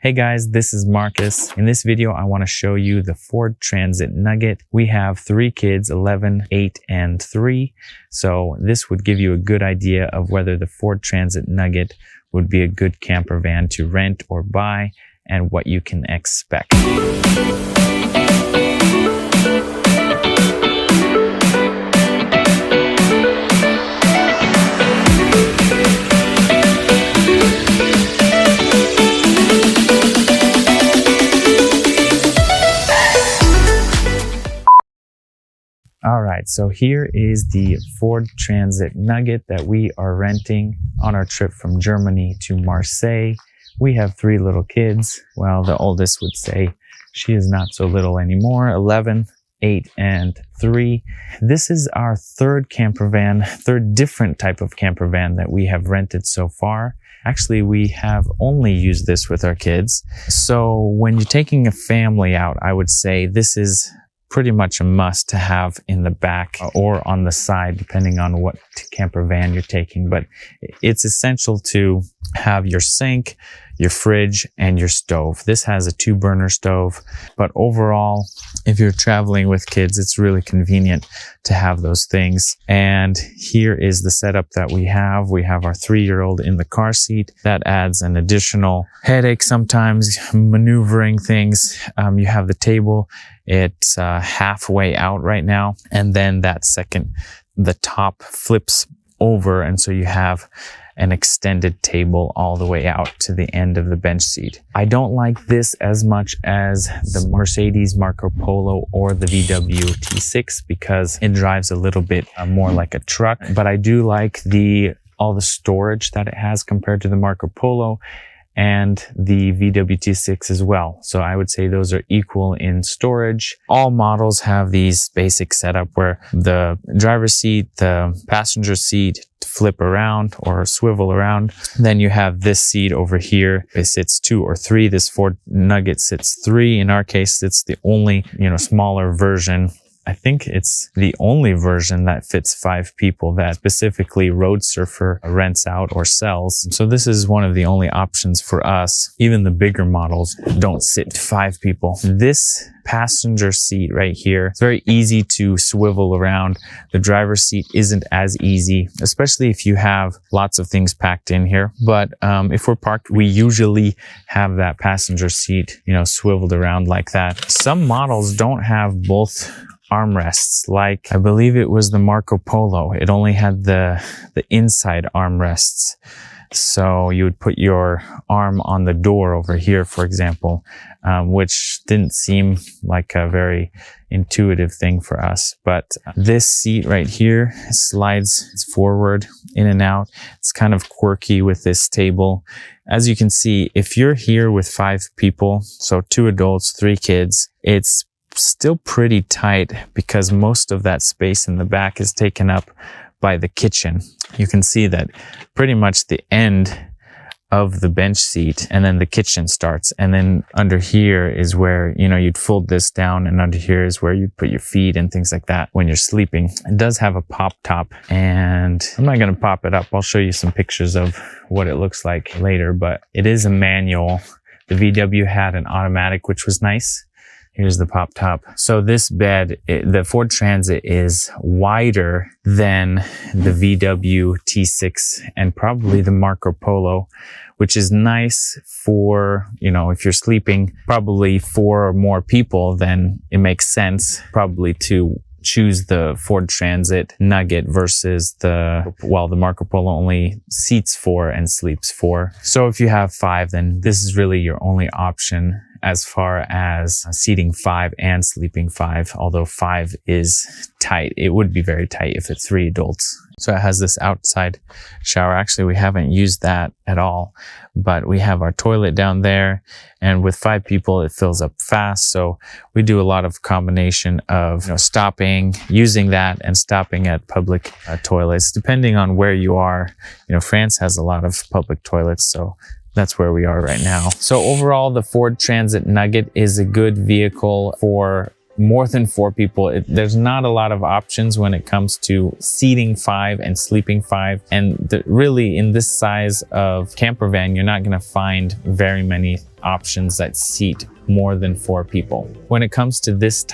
Hey guys, this is Marcus. In this video, I want to show you the Ford Transit Nugget. We have 3 kids, 11, 8, and 3. So this would give you a good idea of whether the Ford Transit Nugget would be a good camper van to rent or buy and what you can expect. All right, so here is the Ford Transit Nugget that we are renting on our trip from Germany to Marseille. We have 3 little kids. Well, the oldest would say she is not so little anymore, 11, 8, and 3. This is our third different type of camper van that we have rented so far. Actually, we have only used this with our kids. So when you're taking a family out, I would say this is pretty much a must to have in the back or on the side, depending on what camper van you're taking. But it's essential to have your sink, your fridge, and your stove. This has a 2-burner stove, but overall, if you're traveling with kids, it's really convenient to have those things. And here is the setup that we have. We have our 3-year-old in the car seat. That adds an additional headache sometimes, maneuvering things. You have the table. It's halfway out right now. And then the top flips over. And so you have an extended table all the way out to the end of the bench seat. I don't like this as much as the Mercedes Marco Polo or the VW T6 because it drives a little bit more like a truck. But I do like all the storage that it has compared to the Marco Polo and the VW T6 as well. So I would say those are equal in storage. All models have these basic setup where the driver's seat, the passenger seat flip around or swivel around. Then you have this seat over here. It sits 2 or 3. This Ford Nugget sits 3. In our case, it's the only, smaller version. I think it's the only version that fits 5 people that specifically Road Surfer rents out or sells. So this is one of the only options for us. Even the bigger models don't sit 5 people. This passenger seat right here, it's very easy to swivel around. The driver's seat isn't as easy, especially if you have lots of things packed in here. But if we're parked, we usually have that passenger seat, swiveled around like that. Some models don't have both armrests, like I believe it was the Marco Polo. It only had the inside armrests. So you would put your arm on the door over here, for example, which didn't seem like a very intuitive thing for us. But this seat right here slides forward, in and out. It's kind of quirky with this table. As you can see, if you're here with 5 people, so 2 adults, 3 kids, it's still pretty tight because most of that space in the back is taken up by the kitchen. You can see that pretty much the end of the bench seat and then the kitchen starts. And then under here is where, you'd fold this down, and under here is where you put your feet and things like that when you're sleeping. It does have a pop top, and I'm not going to pop it up. I'll show you some pictures of what it looks like later, but it is a manual. The VW had an automatic, which was nice. Here's the pop top. So this bed, the Ford Transit is wider than the VW T6 and probably the Marco Polo, which is nice for, if you're sleeping probably 4 or more people, then it makes sense probably to choose the Ford Transit Nugget versus the Marco Polo only seats 4 and sleeps 4. So if you have 5, then this is really your only option as far as seating 5 and sleeping 5, although 5 is tight. It would be very tight if it's 3 adults. So it has this outside shower. Actually, we haven't used that at all, but we have our toilet down there, and with 5 people, it fills up fast. So we do a lot of combination of stopping, using that, and stopping at public toilets, depending on where you are. France has a lot of public toilets, so that's where we are right now. So overall, the Ford Transit Nugget is a good vehicle for more than 4 people. There's not a lot of options when it comes to seating 5 and sleeping 5. And really in this size of camper van, you're not going to find very many options that seat more than 4 people. When it comes to this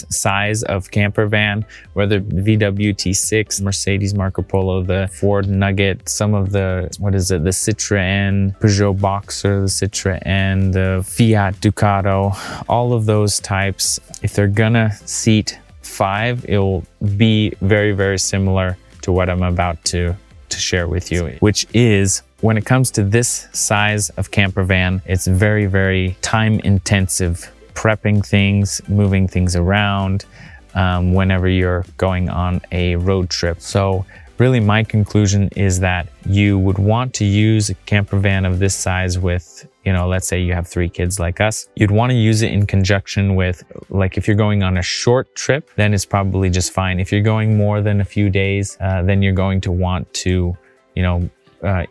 size of camper van, whether VW T6, Mercedes Marco Polo, the Ford Nugget, some of the, the Citroen, Peugeot Boxer, the Citroen, the Fiat Ducato, all of those types, if they're gonna seat 5, it will be very, very similar to what I'm about to share with you, which is, when it comes to this size of camper van, it's very, very time intensive, prepping things, moving things around whenever you're going on a road trip. So really my conclusion is that you would want to use a camper van of this size with, let's say you have 3 kids like us. You'd want to use it in conjunction with, like, if you're going on a short trip, then it's probably just fine. If you're going more than a few days, then you're going to want to,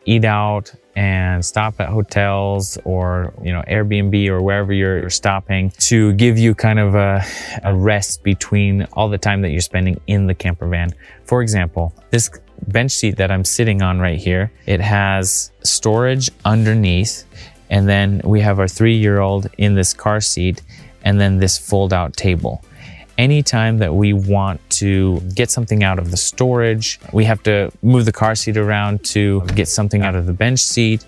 eat out and stop at hotels or, Airbnb or wherever you're stopping, to give you kind of a rest between all the time that you're spending in the camper van. For example, this bench seat that I'm sitting on right here, it has storage underneath, and then we have our 3-year-old in this car seat, and then this fold out table. Anytime that we want to get something out of the storage, we have to move the car seat around to get something out of the bench seat.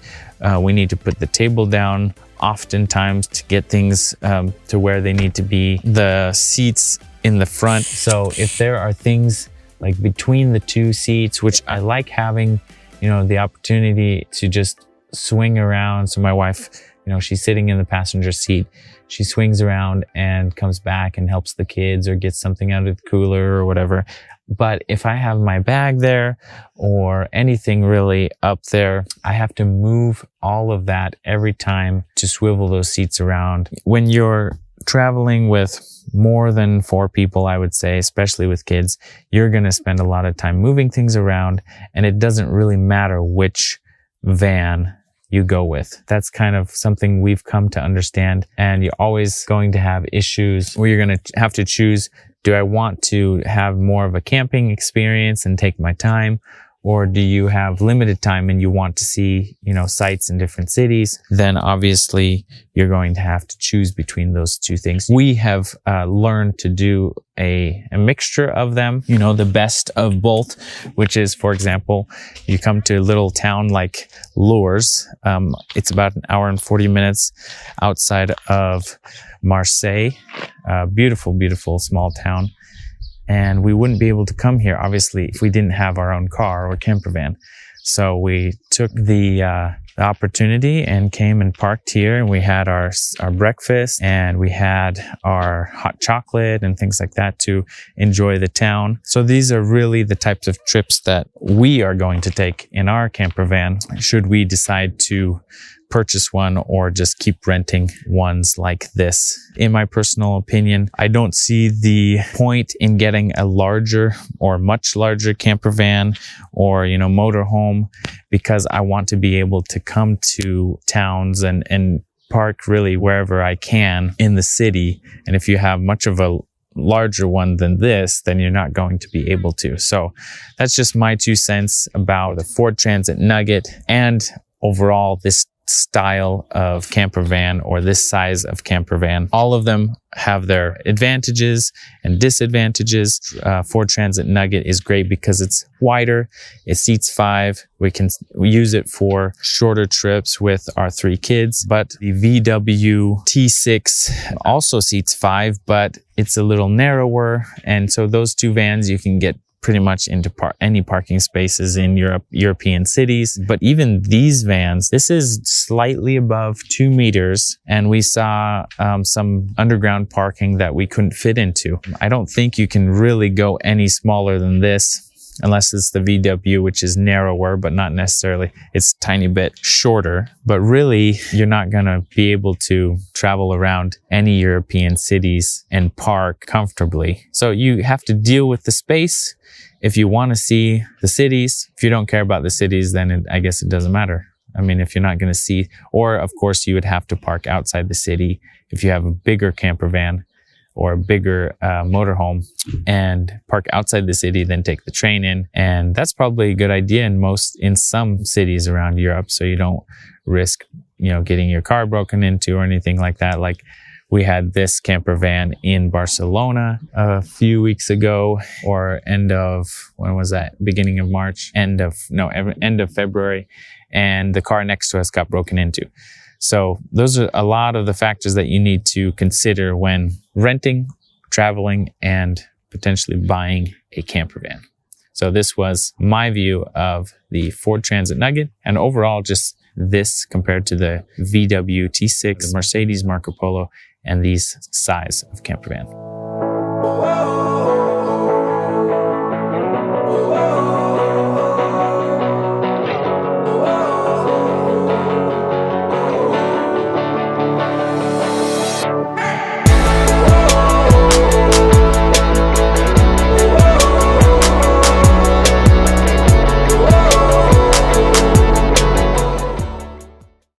We need to put the table down oftentimes to get things to where they need to be. The seats in the front. So if there are things like between the 2 seats, which I like having, the opportunity to just swing around. So my wife, she's sitting in the passenger seat. She swings around and comes back and helps the kids or gets something out of the cooler or whatever. But if I have my bag there or anything really up there, I have to move all of that every time to swivel those seats around. When you're traveling with more than 4 people, I would say, especially with kids, you're going to spend a lot of time moving things around, and it doesn't really matter which van you go with. That's kind of something we've come to understand, and you're always going to have issues where you're going to have to choose, do I want to have more of a camping experience and take my time, or do you have limited time and you want to see, sites in different cities? Then obviously you're going to have to choose between those 2 things. We have learned to do a mixture of them, the best of both, which is, for example, you come to a little town like Lourdes. It's about an hour and 40 minutes outside of Marseille. Beautiful, beautiful small town. And we wouldn't be able to come here, obviously, if we didn't have our own car or camper van. So we took the opportunity and came and parked here, and we had our breakfast, and we had our hot chocolate and things like that to enjoy the town. So these are really the types of trips that we are going to take in our camper van, should we decide to purchase one or just keep renting ones like this. In my personal opinion, I don't see the point in getting a larger or much larger camper van or, motorhome, because I want to be able to come to towns and park really wherever I can in the city. And if you have much of a larger one than this, then you're not going to be able to. So that's just my 2 cents about the Ford Transit Nugget and overall this style of camper van or this size of camper van. All of them have their advantages and disadvantages. Ford Transit Nugget is great because it's wider. It seats 5. We use it for shorter trips with our 3 kids. But the VW T6 also seats 5, but it's a little narrower. And so those 2 vans you can get pretty much into any parking spaces in European cities. But even these vans, this is slightly above 2 meters, and we saw some underground parking that we couldn't fit into. I don't think you can really go any smaller than this, unless it's the VW, which is narrower, but not necessarily. It's a tiny bit shorter, but really you're not going to be able to travel around any European cities and park comfortably. So you have to deal with the space. If you want to see the cities, if you don't care about the cities, then I guess it doesn't matter. I mean, if you're not going to see, or of course you would have to park outside the city if you have a bigger camper van or a bigger motorhome and park outside the city, then take the train in. And that's probably a good idea in some cities around Europe, so you don't risk getting your car broken into or anything like that. Like we had this camper van in Barcelona a few weeks ago, or when was that? Beginning of March, end of February. And the car next to us got broken into. So those are a lot of the factors that you need to consider when renting, traveling, and potentially buying a camper van. So this was my view of the Ford Transit Nugget, and overall just this compared to the VW T6, the Mercedes Marco Polo, and these size of camper van.